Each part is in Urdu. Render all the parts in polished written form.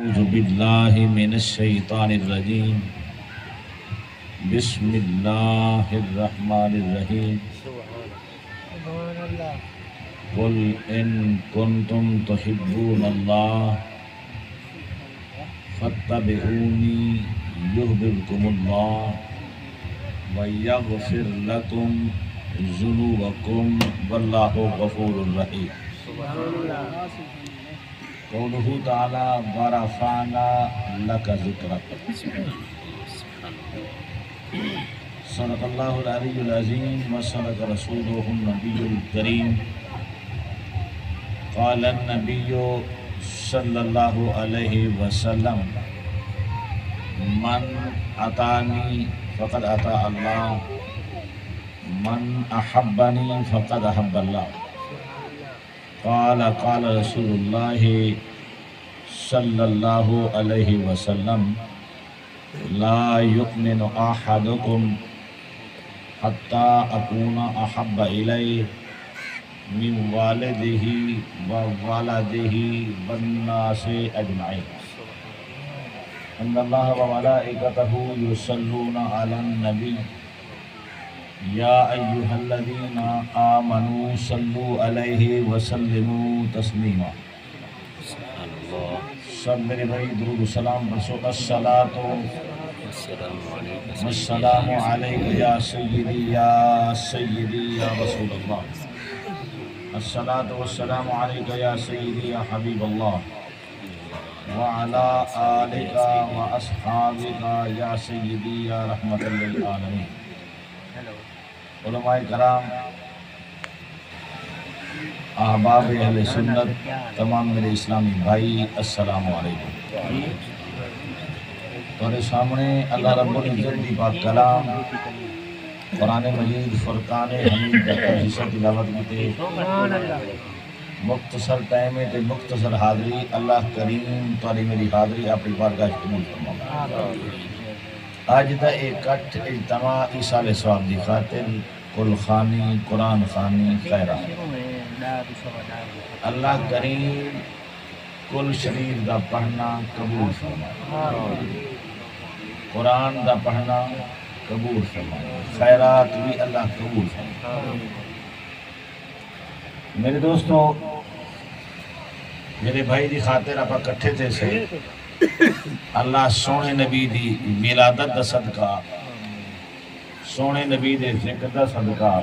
أعوذ بالله من الشيطان الرجيم بسم الله الرحمن الرحيم قل إن كنتم تحبون الله فاتبعوني يحببكم الله ويغفر لكم ذنوبكم والله غفور رحيم قوله تعالى ورفعنا لك ذكرك صدق الله العلي العظيم وصدق رسوله النبي الكريم قال النبي صلى الله عليه وسلم من أطاعني فقد أطاع الله من أحبني فقد أحب الله قال رسول الله صلى الله عليه وسلم لا يؤمن أحدكم حتى أكون أحب إليه من والده وولده والناس أجمعين إن الله وملائكته يصلون على النبي يا أيها الذين آمنوا صلوا عليه وسلموا تسليما سب میرے بھائی درود السلام رسول الصلاۃ والسلام علیک یا سیدی یا رسول اللہ الصلاۃ والسلام علیک یا سیدی یا حبیب اللہ وعلی آلک واصحابک یا سیدی یا رحمت للعالمین علماء کرام، احباب اہل سنت، تمام میرے اسلامی بھائی، السلام علیکم۔ تمہارے سامنے اللہ رب العزت دی پاک کلام قرآن مجید فرقان حمید کا حصہ تلاوت کیتے، مختصر ٹائم تے مختصر حاضری اللہ کریم تاری میری حاضری اپنی بارگاہ قبول فرمائے۔ آج دا ایک کٹ اجتماع ایصال ثواب دی خاطر کل خانی قرآن خانی خیرہ اللہ کریم کل شریف دا پڑھنا قبول فرمائے، قرآن دا پڑھنا قبول فرمائے، خیرات بھی اللہ قبول فرمائے۔ میرے دوستوں، میرے بھائی دی خاطر آپ کٹھے تھے سے اللہ سونے نبی دی ولادت دا صدقہ، سونے نبی دے ذکر دا صدقہ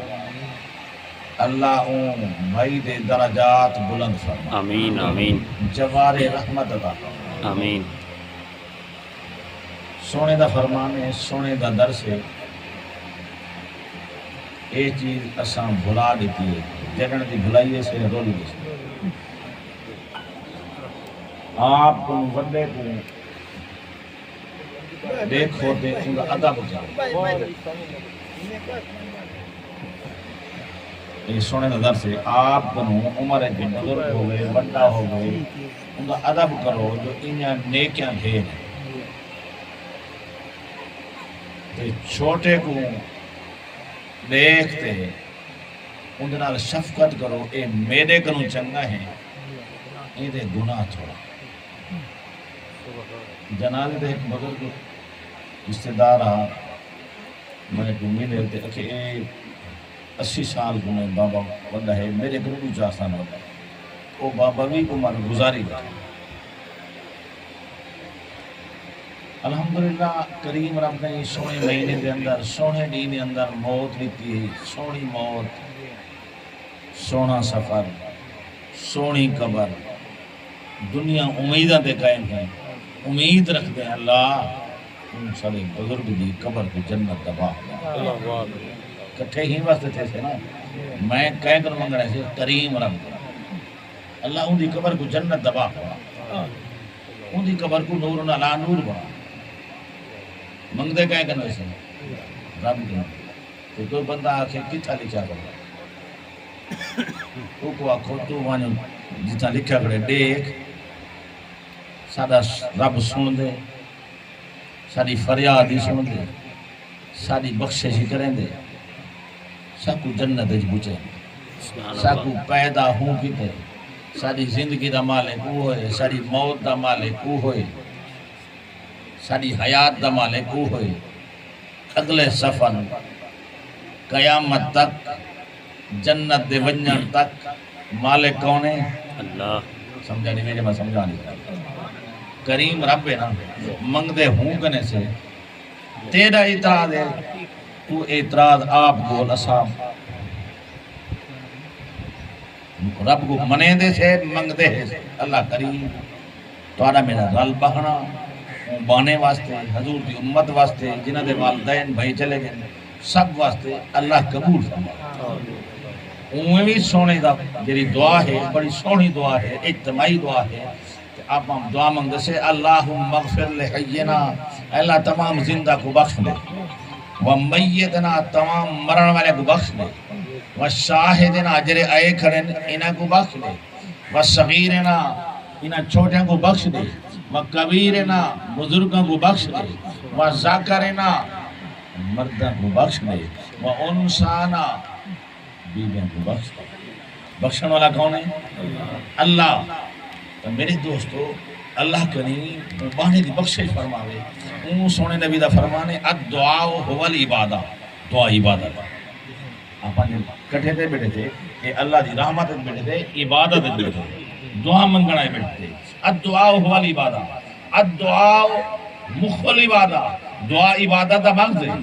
اللہ اون بھائی دے درجات بلند فرما، آمین آمین، جوار رحمت عطا فرما، آمین۔ سونے دا فرمان ہے، سونے دا درس ہے، یہ چیز اساں بھلا دیتی ہے، جنن دی بھلائیے سے رول گئی سے آپ کو بندے کو دیکھو تے ان کا ادب کرو، یہ سونے نظر سے آپ کو عمر کے بزرگ ہو گئے، بڑا ہو گئے، ان کا ادب کرو جو انہیں نیکیاں ڈھیر ہیں، تے چھوٹے کو دیکھتے ان نال شفقت کرو، اے میرے کنوں چنگا ہے، یہ دے گناہ تھوڑا۔ جنازے دے ایک بزرگ رشتہ دار میں کو ملے تے کہ 80 سال کو میں بابا بندہ ہے میرے گھروں چاہتا نہ ہوتا، وہ بابا بھی عمر گزاری گئے۔ الحمدللہ کریم رب نے سونے مہینے دے اندر، سونے دین دے اندر موت دیتی ہے، سونی موت، سونا سفر، سونی قبر۔ دنیا امیداں تے قائم ہیں، امید رکھتے ہیں اللہ ان سارے بزرگ دی قبر کو جنت دبا کٹھے ہی واسطے تھے سے نا، میں کہہ کر منگ رہے سے کریم رب اللہ ان دی قبر کو جنت دبا ان دی قبر کو نور علا نور بنا منگ دے کہہ کر سے رب کے تو کوئی بندہ آکھے کتھا لکھا کرے وہ کو آکھو تو وہاں جتنا لکھا کرے دیکھ سادہ رب سن دے، ساری فریاد ہی سن دے، ساری بخشش ہی کریں دے، ساکو جنت اج بچے، ساکو پیدا ہوں کتے، ساری زندگی دا مالک وہ ہوئے، ساری موت دا مالک وہ ہوئے، ساری حیات دا مالک وہ ہوئے۔ اگلے سفر قیامت تک جنت دے ونجن تک مالک کون ہے؟ اللہ۔ سمجھا نہیں میرے میں سمجھا نہیں کریم رب ہے نا، منگ دے ہوں کنے سے تیرا اعتراض ہے، تو اعتراض آپ کو اصحاب رب کو منے دے سے منگ دے سے اللہ کریم توڑا میرا رل بہنا بانے واسطے، حضور دی امت واسطے، جنہ دے والدین بھائی چلے گئے سب واسطے اللہ قبول فرما۔ اوہ بھی سونے دا جری دعا ہے، بڑی سونی دعا ہے، اجتماعی دعا ہے۔ آپ ہم دعا منگتے سے اللہم مغفر لحینا، اللہ تمام زندہ کو بخش لے، ومیتنا تمام مرن والے کو بخش لے، وشاہدنا جرے آئے کھڑے انہاں کو بخش لے، وصغیرنا انہاں چھوٹے کو بخش لے، وکبیرنا بزرگوں کو بخش لے، وذکرنا مردوں کو بخش لے، وانسانا بیویوں کو بخش لے۔ بخشن والا کون ہے؟ اللہ۔ تو میرے دوستو اللہ کریم بانے دی بخشش فرماوے، اون سونے نبی دا فرمانے الدعاء هو العبادہ، دعا عبادت۔ آپ نے کٹھے تھے بیٹھے تھے کہ اللہ دی رحمت بیٹھے تھے، عبادت بیٹھے تھے، دعا منگنا بیٹھے تھے۔ الدعاء هو العبادہ، الدعاء مخ العبادہ، دعا عبادت دا مغز ہے۔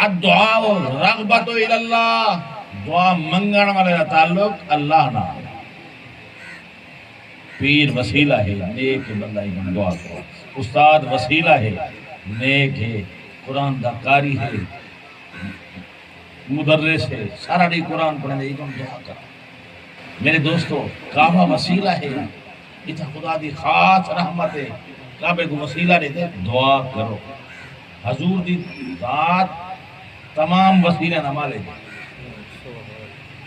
الدعاء رغبت الاللہ، دعا منگن والے تعلق اللہ نہ۔ پیر وسیلہ ہے، نیک بندہ ہی دعا کرو، استاد وسیلہ ہے، نیک ہے، قرآن دا قاری ہے، مدرس ہے، سارا دی قرآن پڑھنے دے دعا کرو۔ میرے دوستو کعبہ وسیلہ ہے، اتنا خدا دی خاص رحمت ہے، کعبے کو وسیلہ دیتے دعا کرو۔ حضور دی ذات تمام وسیلہ نمالے دے،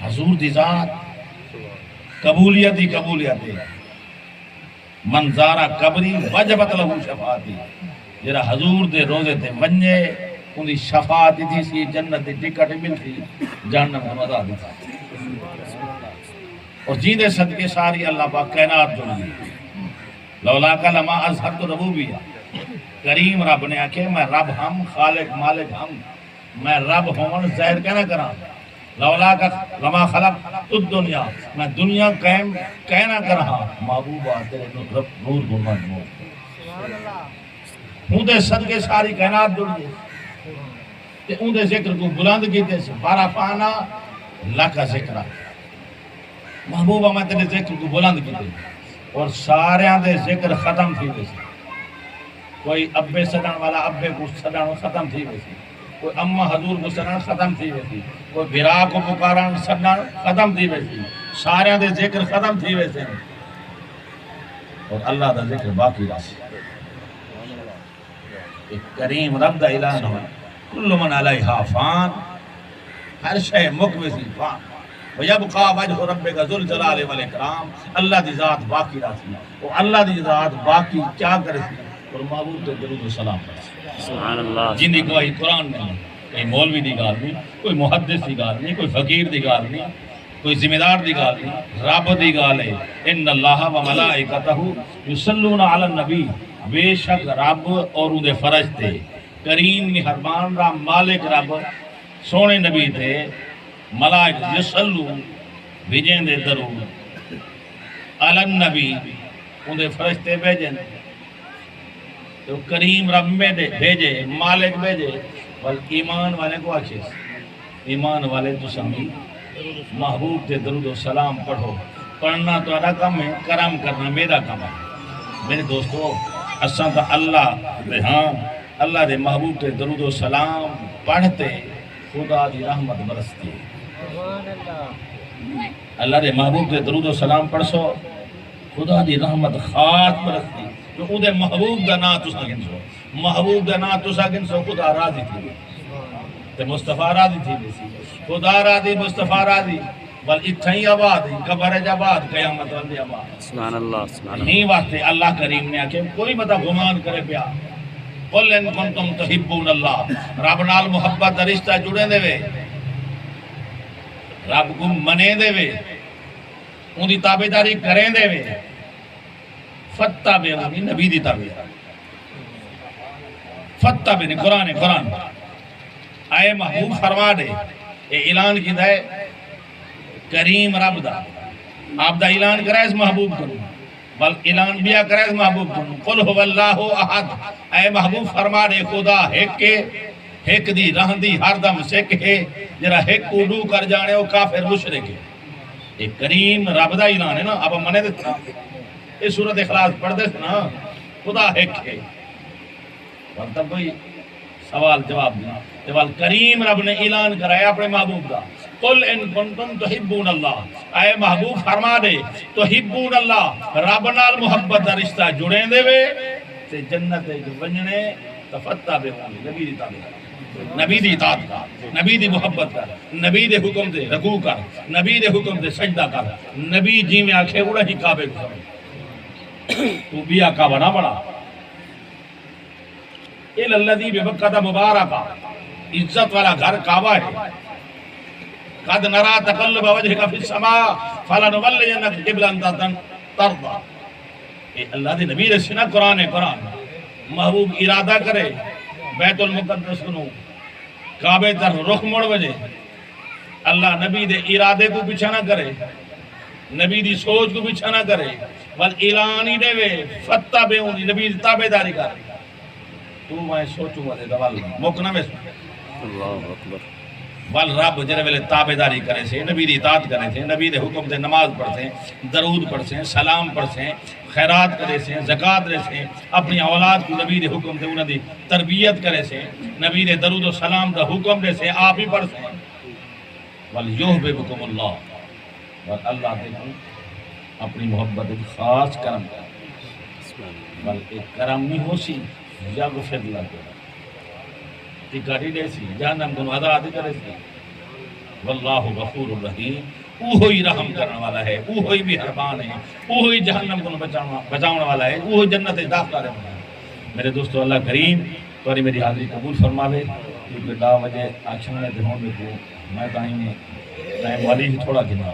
حضور دی ذات قبولیت ہی قبولیت ہے۔ منظارہ قبری وجبت لہو شفاعتی، جرا حضور دے روزے تے ونجے انہی شفاعت تھی سی، جنت دی ٹکٹ ملتی، جہنم کو مزا دیتا۔ اور جیدے صدقے ساری اللہ پاک کائنات جڑی، لولا کا لما اظہر تو ربوبیہ، کریم رب نے آکھے میں رب ہم، خالق مالک ہم، میں رب ہوں ظاہر کہنا کرا، لولا کا لما خلق الدنیا، میں دنیا قائم کہنا کرا، محبوبہ تیرے نور گرمان نور، ہوں دے صدقے ساری کائنات جڑی تے ہوں دے ذکر کو بلند کیتے سے بارہ پانا لکا ذکرہ، محبوبہ میں تیرے ذکر کو بلند کیتے اور سارے دے ذکر ختم تھی ویسے، کوئی ابے صدان والا ابے کو صدان ختم تھی ویسے، کوئی اممہ حضور کو صدان ختم تھی ویسی، کوئی بھرا کو پکاران صدان ختم تھی ویسی، سارے دے ذکر ختم تھی ویسے، اور اللہ دا ذکر باقی راسی۔ ایک کریم رب دا اعلان ہوا کل من علیہا فان، ہر شے مکوزی فان، وَيَبْقَى وَجْهُ رَبِّكَ ذُو الْجَلَالِ وَالْإِكْرَامِ، اللہ دی ذات باقی راسی، اور اللہ دی ذات باقی کیا کرسی اور محبوب تے درود و سلام کرسی۔ سبحان اللہ۔ جن دی کوئی قرآن نہیں، کوئی مولوی دی گال نہیں، کوئی محدث دی گال نہیں، کوئی فقیر دی گال نہیں، کوئی ذمہ دار دی گال نہیں، رب دی گال ہے۔ ان اللہ و ملائکتہ یصلون علی النبی، بے شک رب اور اون دے فرشتے کریم مہربان را مالک رب سونے نبی تے ملائک یصلون بھیجیں دے درود علی النبی، ان دے فرشتے بھیجیں تو کریم رب میں بھیجے، مالک بھیجے، بل ایمان والے کو آکھے، ایمان والے تو سمجھی محبوب تے درود و سلام پڑھو، پڑھنا تو ادا کم ہے، کرم کرنا میرا کم ہے۔ میرے دوستو اساں تا اللہ دے ہاں اللہ دے محبوب تے درود و سلام پڑھتے خدا دی رحمت برستی، اللہ دے محبوب تے درود و سلام پڑھسو خدا دی رحمت خاص برستی، تو او دے محبوب دا نا تسا گنسو، محبوب دا نا تسا گنسو خدا راضی تھی، تے مصطفیٰ راضی تھی بیسی، خدا راضی مصطفیٰ راضی، بل اتھائی آباد ہیں، قبر جباد قیامت والی آباد۔ سبحان اللہ، سبحان اللہ۔ ہی واسطے اللہ کریم نے آکھے کوئی مطا گمان کرے پیا، قل ان کنتم تحبون اللہ، رب نال محبت دا رشتہ جڑے دے وے، رب کو منے دے وے، ان دی تابعداری کریں دے وے فتابعونی نبی دی تابعداری فتابعونی قرآن آئے محبوب فرما دے اے اعلان کی دائے کریم رب دا آپ دا اعلان کرائے اس محبوب کرو بل اعلان بیا کرائے اس محبوب کرو قل هو اللہ احد اے محبوب فرما دے خدا ایک دی رہن دی ہر دم سکھ ہے جرا ایک اڈو کر جانے وہ کافر مشرک ہے ایک کریم رب دا اعلان ہے نا اب ہم منے دیتا اس صورت اخلاص پڑھ دے نا خدا ایک ہے تب کوئی سوال جواب دیا جوال کریم رب نے اعلان کرایا اپنے محبوب دا قل ان کنتم تحبون اللہ اے محبوب فرما دے تحبون اللہ رب نال محبت دا رشتہ جڑیں دے وے تے جنت ونجنے تفتہ بے ہونی نبی دی تابع نبی دی اطاعت کر نبی دی محبت کر نبی دے حکم دے رکوع کر نبی دے حکم دے سجدہ کر نبی جی میں آکھے اڑا ہی کعبے کو سمجھ تو بیا کعبہ نہ بڑا الذی ببکہ مبارکہ عزت والا گھر کعبہ ہے قد نرا تقلب وجہک فی السماء فلنولینک قبلۃ ترضی اللہ دے نبی رسنا قرآن محبوب ارادہ کرے بیت المقدس کنو کعبے تر رخ موڑ وجے اللہ نبی دے ارادے کو پیچھا نہ کرے نبی دی سوچ کو پیچھا نہ کرے بل اعلان ہی دے وے فتابعونی نبی دی تابعداری کر تو میں سوچوں والے دوال مکنا میں اللہ اکبر بل رب جنہیں ویلے تابعداری کرے سے نبی دی اطاعت کرے سے نبی دے حکم دے نماز پڑھتے درود پڑھتے سلام پڑھتے خیرات کرے سے زکاة دے سے اپنی اولاد کو نبی دے حکم دے انہوں دی تربیت کرے سے نبی دے درود و سلام دا حکم دے سے آپ ہی پڑھتے بل یحببکم اللہ بل اللہ دیکھو اپنی محبت خاص کرم کر بل ایک کرم نہیں ہو سی یغفر لکم تکاری دے سی جہنم کو عذاب آدھی کرے سی واللہ غفور الرحیم اوہی رحم کرنے والا ہے اوہی بھی حربان ہے اوہی جہنم کو بچاؤنے والا ہے اوہی جنت داخل کرنے والا ہے میرے دوستو اللہ کریم توری میری حاضری قبول فرماوے کیونکہ دا وجہ آچھن میں دہوں میں کو میں تاہیں میں ٹائم والی ہی تھوڑا گنا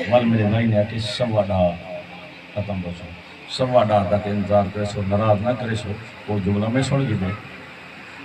وال میرے بھائی نے آکے سوا ڈا ختم بچو سوا ڈا تک انتظار کرے سو ناراض نہ کرے سو وہ جملہ میں سن گی دے